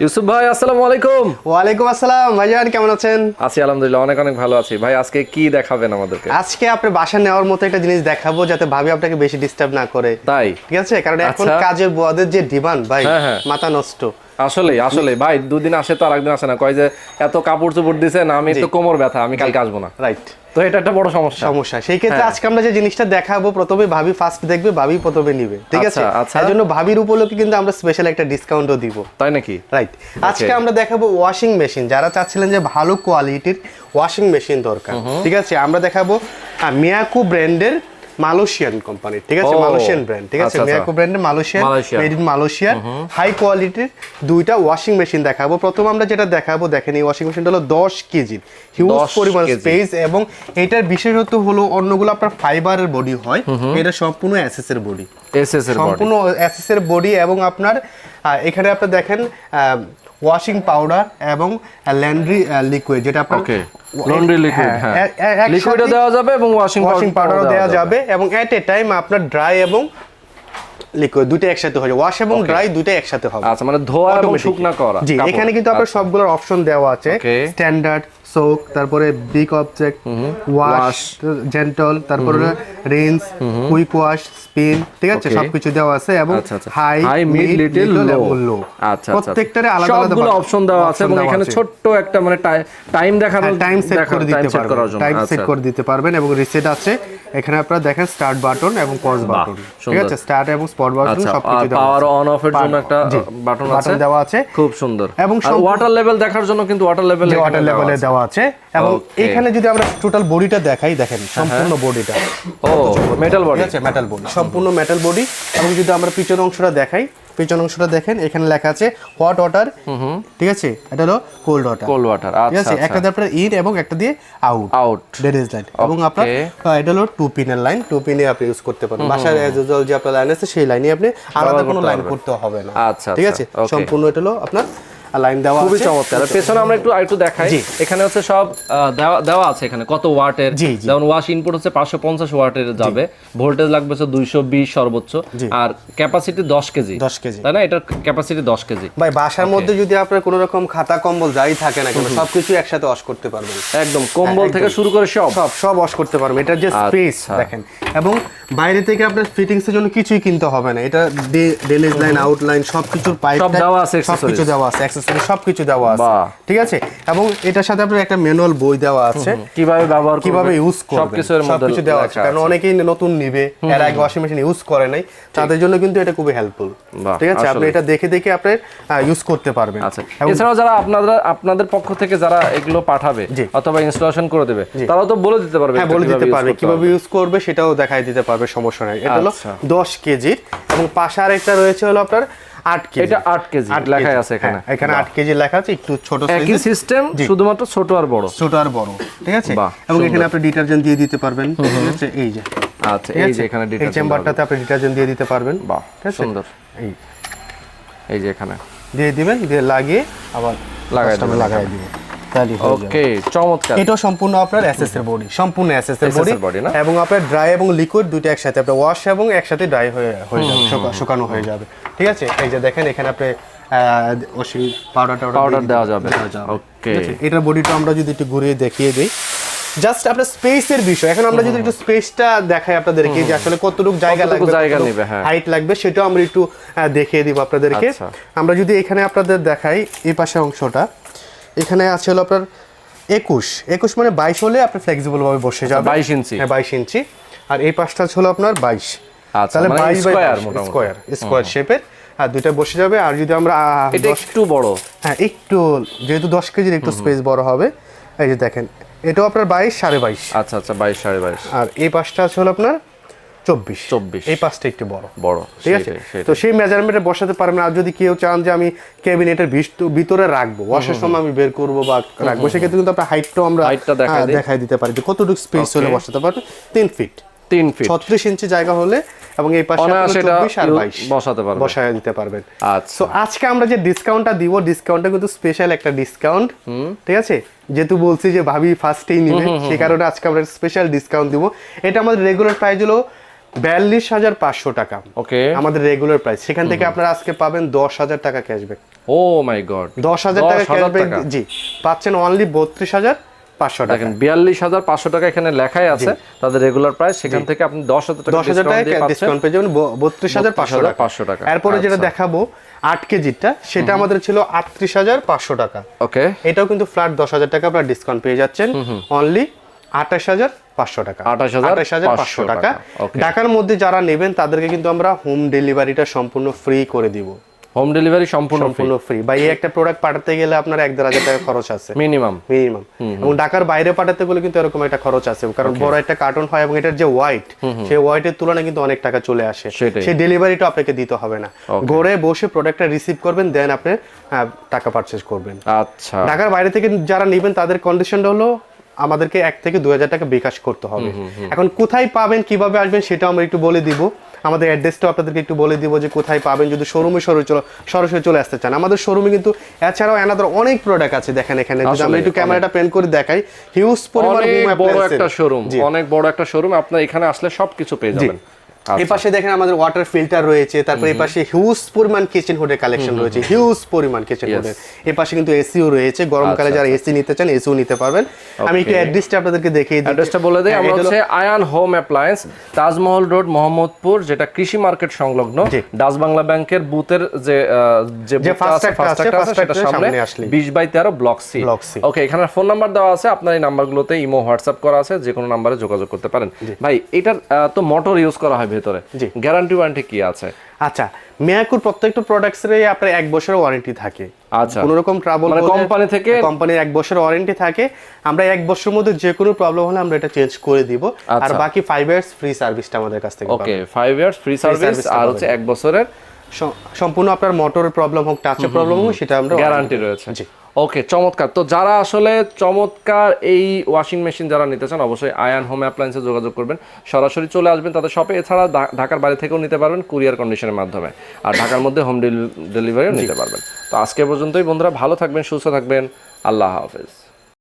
ইউসুফ ভাই আসসালামু আলাইকুম। ওয়ালাইকুম আসসালাম ভাইজান, কেমন আছেন? আছি আলহামদুলিল্লাহ, অনেক অনেক ভালো আছি। ভাই আজকে কি দেখাবেন আমাদেরকে? আজকে আপনি বাসা নেওয়ার মতো একটা জিনিস দেখাবো যাতে ভাবি আপনাকে বেশি ডিস্টার্ব না করে। তাই? ঠিক আছে, কারণ এখন আচ্ছা। কাজের বুয়াদের যে ডিমান্ড ভাই, মাথা নষ্ট। আসলে আসলে ভাই দুদিন আসে তো আরেকদিন আসে না, কয় যে এত কাপড় চোপড় দিছেন, আমি তো কোমর ব্যথা, আমি কালকে আসবো না। রাইট, তো এটা একটা বড় সমস্যা। সেই ক্ষেত্রে আজকে আমরা যে জিনিসটা দেখাবো, প্রথমে ভাবি ফার্স্ট দেখবে, ভাবি প্রথমে নিবে। ঠিক আছে, এর জন্য ভাবির উপলক্ষে কিন্তু আমরা স্পেশাল একটা ডিসকাউন্টও দিব। তাই নাকি? রাইট। আজকে আমরা দেখাবো ওয়াশিং মেশিন। যারা চাচ্ছিলেন যে ভালো কোয়ালিটির ওয়াশিং মেশিন দরকার, ঠিক আছে, আমরা দেখাবো মিয়াকো ব্র্যান্ডের মালয়েশিয়ান কোম্পানি। ঠিক আছে, মালয়েশিয়ান ব্র্যান্ড। ঠিক আছে, মিয়াকো ব্র্যান্ডের মালয়েশিয়ান, মেড ইন মালয়েশিয়ার হাই কোয়ালিটির দুইটা ওয়াশিং মেশিন দেখাবো। প্রথম আমরা যেটা দেখাবো, দেখেন এই ওয়াশিং মেশিনটা হলো 10 কেজি, হিউজ পরিমাণ স্পেস, এবং এটার বিশেষত্ব হলো অন্যগুলো আপনার ফাইবারের বডি হয়, এটা সম্পূর্ণ এসএস এর বডি, সম্পূর্ণ এসএস এর বডি। এবং আপনার এখানে আপনি দেখেন ওয়াশিং পাউডার এবং লন্ড্রি লিকুইড, যেটা আপনার লন্ড্রি লিকুইড, হ্যাঁ, লিকুইডও দেওয়া যাবে এবং ওয়াশিং পাউডারও দেওয়া যাবে, এবং এট এ টাইম আপনার ড্রাই এবং লিকুইড দুটো একসাথে হবে, ওয়াশ এবং ড্রাই দুটো একসাথে হবে। আচ্ছা, মানে ধোয়া এবং শুকনা করা। জি, এখানে কিন্তু আপনার সবগুলোর অপশন দেওয়া আছে, স্ট্যান্ডার্ড, সোক, তারপরে বিগ অবজেক্ট, ওয়াশ, জেন্টল, তারপরে রেঞ্জ, কুইক ওয়াশ, স্পিন, ঠিক আছে, সবকিছু দেওয়া আছে, এবং হাই, মিড, লিটল, লো। আচ্ছা, প্রত্যেকটারে আলাদা আলাদা অপশন দেওয়া আছে, এবং এখানে ছোট্ট একটা মানে টাইম দেখানো, টাইম সেট করে দিতে পারবেন, টাইম সেট করে দিতে পারবেন, এবং রিসেট আছে। এখানে আপনারা দেখেন স্টার্ট বাটন এবং পজ বাটন, ঠিক আছে, স্টার্ট এবং স্পট বাটন সবকিছু দেওয়া আছে। পাওয়ার অন অফ এর জন্য একটা বাটন দেওয়া আছে, খুব সুন্দর। এবং ওয়াটার লেভেল দেখার জন্য কিন্তু ওয়াটার লেভেলে দেওয়া আছে। এবং এখানে যদি আমরা টোটাল বডিটা দেখাই, দেখেন সম্পূর্ণ বডিটা মেটাল বডি, আছে, মেটাল বডি, সম্পূর্ণ মেটাল বডি। এবং যদি আমরা পিছনের অংশটা দেখাই, পিছনের অংশটা দেখেন, এখানে লেখা আছে হট ওয়াটার, ঠিক আছে, এটা হলো কোল্ড ওয়াটার, ঠিক আছে, একটা দিয়ে আপনার ইন এবং একটা দিয়ে আউট ড্রেনেজ লাইন। এবং আপনার এটা হলো 2 পিনের লাইন, 2 পিনে আপনি ইউজ করতে পারেন। বাসার এজ ইউজুয়াল যে আপনার লাইন আছে, সেই লাইনে আপনি আলাদা কোনো লাইন করতে হবে না। ঠিক আছে, সম্পূর্ণ এটা হলো আপনার লাইন দেওয়া আছে, খুবই চমৎকার। পেছনে আমরা একটু দেখাই, এখানে হচ্ছে সব দেওয়া আছে, এখানে কত ওয়াটের, যেমন ওয়াশ ইনপুট হচ্ছে 550 ওয়াটের যাবে, ভোল্টেজ লাগবে হচ্ছে 220 সর্বোচ্চ, আর ক্যাপাসিটি 10 কেজি, তাই না? এটার ক্যাপাসিটি 10 কেজি। ভাই বাসার মধ্যে যদি আপনার কোনো রকম খাতা কম্বল যাই থাকে না কেন, সবকিছু একসাথে ওয়াশ করতে পারবেন, একদম কম্বল থেকে শুরু করে সব ওয়াশ করতে পারবেন। এটার যে স্পেস দেখেন, এবং বাইরে থেকে আপনার ফিটিংস এর জন্য কিছুই কিনতে হবে না। এটা ড্রেনেজ লাইন, আউটলাইন সবকিছুর পাইপ সব দেওয়া আছে, সবকিছু দেওয়া আছে, অ্যাকসেসরি সবকিছু দেওয়া আছে, ঠিক আছে। এবং এটার সাথে আপনার একটা ম্যানুয়াল বই দেওয়া আছে, কিভাবে ব্যবহার করবেন, কিভাবে ইউজ করবেন, সবকিছু দেওয়া আছে। কারণ অনেকেই নতুন নিবে, এর আগে ওয়াশিং মেশিন ইউজ করে নাই, তাদের জন্য কিন্তু এটা খুবই হেল্পফুল। ঠিক আছে, আপনি এটা দেখে আপনি ইউজ করতে পারবেন। আচ্ছা, এছাড়াও যারা আপনাদের পক্ষ থেকে যারা এগুলো পাঠাবে অথবা ইনস্টলেশন করে দেবে, তারাও তো বলে দিতে পারবে, বলে দিতে পারবে কিভাবে ইউজ করবে, সেটাও দেখাই দিতে পারবে, সমস্যা নাই। এটা হলো 10 কেজির, এবং পাশে আরেকটা রয়েছে হলো আপনার 8 কেজি। এটা 8 কেজি লেখা আছে এখানে, এখানে 8 কেজি লেখা আছে, একটু ছোট সাইজের, একই সিস্টেম, শুধুমাত্র ছোট আর বড়, ঠিক আছে। এবং এখানে আপনি ডিটারজেন্ট দিয়ে দিতে পারবেন, ঠিক আছে, এই যে, আচ্ছা, এই যে এখানে ডিটারজেন্ট, এই চেম্বারটাতে আপনি ডিটারজেন্ট দিয়ে দিতে পারবেন, বাহ, সুন্দর। এই যে এখানে দিয়ে দিবেন, দিয়ে লাগিয়ে আবার লাগাই দিবেন, তাহলে ওকে, চমৎকার। এটা সম্পূর্ণ আপনার এসএস এর বডি, সম্পূর্ণ এসএস এর বডি, এবং আপনার ড্রাই এবং লিকুইড দুটো একসাথে, আপনার ওয়াশ এবং একসাথে ড্রাই হয়ে যাবে, শুকানো হয়ে যাবে, ঠিক আছে। এই যে দেখেন, এখানে আপনি ওয়াশিং পাউডার দেওয়া যাবে, ওকে। এটার বডিটা আমরা যদি একটু ঘুরিয়ে দেখিয়ে দিই, জাস্ট আপনার স্পেসের বিষয়। এখন আমরা যদি একটু স্পেসটা দেখাই আপনাদেরকে, যে আসলে কতটুকু জায়গা নেবে, হাইট লাগবে, সেটাও আমরা একটু দেখিয়ে দিব আপনাদেরকে। আমরা যদি এখানে আপনাদের দেখাই, এই পাশে অংশটা, এখানে আছে হলো আপনার 21 মানে 22 হলে আপনি ফ্লেক্সিবল ভাবে বসে যাবে, 22 ইঞ্চি, হ্যাঁ 22 ইঞ্চি। আর এই পাশটা হলো আপনার 22, তাহলে 22 স্কয়ার শেপের, আর দুইটা বসে যাবে। আর যদি আমরা এটা একটু বড়, হ্যাঁ একটু, যেহেতু 10 কেজির একটু স্পেস বড় হবে, এই যে দেখেন, এটাও আপনার 22 22.5। আচ্ছা, 22 22.5। আর এই পাশটা আছে হলো আপনার 24, এই পাশটা একটু বড়, ঠিক আছে। তো সেই মেজারমেন্টে বসাতে পারবেন। আর যদি কেউ চান যে আমি ক্যাবিনেটের ভিতরে রাখবো, ওয়াশের সময় আমি বের করবো বা রাখবো, সেক্ষেত্রে কিন্তু আপনার হাইটটাও আমরা দেখাই দিতে পারি, যে কতটুকু স্পেস হলে বসাতে পারবেন। 3 ফিট 36 ইঞ্চি জায়গা হলে, এবং এই পাশে 24 আর 22 বসায় দিতে পারবেন। আচ্ছা, আজকে আমরা যে ডিসকাউন্টটা দিব, ডিসকাউন্টটা কিন্তু স্পেশাল একটা ডিসকাউন্ট, ঠিক আছে। যেহেতু বলছি যে ভাবি ফার্স্টেই নিবে, সেই কারণে আজকে আমরা স্পেশাল ডিসকাউন্ট দিব। এটা আমাদের রেগুলার প্রাইস হলো 42,500 টাকা ওকে আমাদের রেগুলার প্রাইস, সেখান থেকে আপনারা আজকে পাবেন 10,000 টাকা ক্যাশব্যাক। ও মাই গড, 10,000 টাকা ক্যাশব্যাক, জি পাচ্ছেন অনলি 32,500 টাকা। দেখেন 42,500 টাকা এখানে লেখাই আছে তাদের রেগুলার প্রাইস, সেখান থেকে আপনি 10,000 টাকা ডিসকাউন্ট পেয়ে যাবেন 32,500 টাকা। এরপরে যেটা দেখাবো 8 কেজিটা, সেটা আমাদের ছিল 38,500 টাকা। ওকে, এটাও কিন্তু ফ্ল্যাট 10,000 টাকা আপনারা ডিসকাউন্ট পেয়ে যাচ্ছেন অনলি 28,500 টাকা। 28,500 টাকা। ঢাকার মধ্যে যারা নেবেন তাদেরকে কিন্তু আমরা হোম ডেলিভারিটা সম্পূর্ণ ফ্রি করে দিব। হোম ডেলিভারি সম্পূর্ণ ফ্রি। ভাই এই একটা প্রোডাক্ট পাঠাতে গেলে আপনার 1,500 টাকা খরচ আছে মিনিমাম। এবং ঢাকার বাইরে পাঠাতে গেলে কিন্তু এরকম একটা খরচ আছে, কারণ বড় একটা কার্টন হয় এবং এটার যে ওয়াইট, সেই ওয়াইটের তুলনায় কিন্তু অনেক টাকা চলে আসে। সেই ডেলিভারিটা আপনাকে দিতে হবে না, ঘরে বসে প্রোডাক্টটা রিসিভ করবেন, দেন আপনি টাকা পারচেজ করবেন। আচ্ছা, ঢাকার বাইরে থেকে যারা নেবেন তাদের কন্ডিশনটা হলো আমাদেরকে 1 থেকে 2,000 টাকা বিকাশ করতে হবে। এখন কোথায় পাবেন, কিভাবে আসবেন সেটা আমরা একটু বলে দিব। আমাদের অ্যাড্রেসটা আপনাদেরকে একটু বলে দিব যে কোথায় পাবেন। যদি শোরুমে সরাসরি চলে আসতে চান, আমাদের শোরুমে কিন্তু এছাড়াও অ্যানাদার অনেক প্রোডাক্ট আছে। দেখেন এখানে যদি আমরা একটু ক্যামেরাটা প্যান করে দেখাই, হিউজ পরিমাণ বড় একটা শোরুম, অনেক বড় একটা শোরুম, আপনি এখানে আসলে সবকিছু পেয়ে যাবেন। এই পাশে দেখেন আমাদের ওয়াটার ফিল্টার রয়েছে, তারপর এই পাশে হিউজ পরিমাণ কিচেন হুডের কালেকশন রয়েছে, হিউজ পরিমাণ কিচেন হুডের। এই পাশে কিন্তু এসিও রয়েছে, গরমকালে যারা এসি নিতে চান এসিও নিতে পারবেন। আমি একটু অ্যাড্রেসটা আপনাদেরকে দেখিয়ে দিই। অ্যাড্রেসটা বলে দেই, আমরা হচ্ছে Ayan home appliance, Taj Mahal road, Mohammadpur, যেটা কৃষি মার্কেট সংলগ্ন, ডাচ বাংলা ব্যাংকের বুথের যে ফার্স্ট একটা আছে সেটা সামনে 20/13 ব্লক সি। ওকে, এখানে ফোন নাম্বার দেওয়া আছে, আপনার এই নাম্বারগুলোতে ইমো হোয়াটসঅ্যাপ করা আছে, যে কোনো নম্বরে যোগাযোগ করতে পারেন। ভাই এটার তো মোটর ইউজ করা হয় ভেতরে, গ্যারান্টি ওয়ারেন্টি কি আছে? আচ্ছা, মিয়াকুর প্রত্যেকটা প্রোডাক্টসেরই আপনার 1 বছরের ওয়ারেন্টি থাকে। আচ্ছা, কোনো রকম ট্রাবল মানে কোম্পানির 1 বছরের ওয়ারেন্টি থাকে। আমরা 1 বছরের মধ্যে যে কোনো প্রবলেম হলে আমরা এটা চেঞ্জ করে দিব। আর বাকি 5 ইয়ার্স ফ্রি সার্ভিসটা আমাদের কাছ থেকে পাবেন। ওকে, 5 ইয়ার্স ফ্রি সার্ভিস, আর হচ্ছে 1 বছরের সম্পূর্ণ আপনার মোটরের প্রবলেম হোক, টাচের প্রবলেম হোক, সেটা আমরা গ্যারান্টি রয়েছে। ওকে, চমৎকার। তো যারা আসলে চমৎকার এই ওয়াশিং মেশিন যারা নিতে চান, অবশ্যই আয়ান হোম অ্যাপ্লায়েন্সে যোগাযোগ করবেন, সরাসরি চলে আসবেন তাদের শপে। এছাড়া ঢাকার বাইরে থেকেও নিতে পারবেন কুরিয়ার কন্ডিশনের মাধ্যমে, আর ঢাকার মধ্যে হোম ডেলিভারিও নিতে পারবেন। তো আজকে পর্যন্তই বন্ধুরা, ভালো থাকবেন, সুস্থ থাকবেন, আল্লাহ হাফেজ।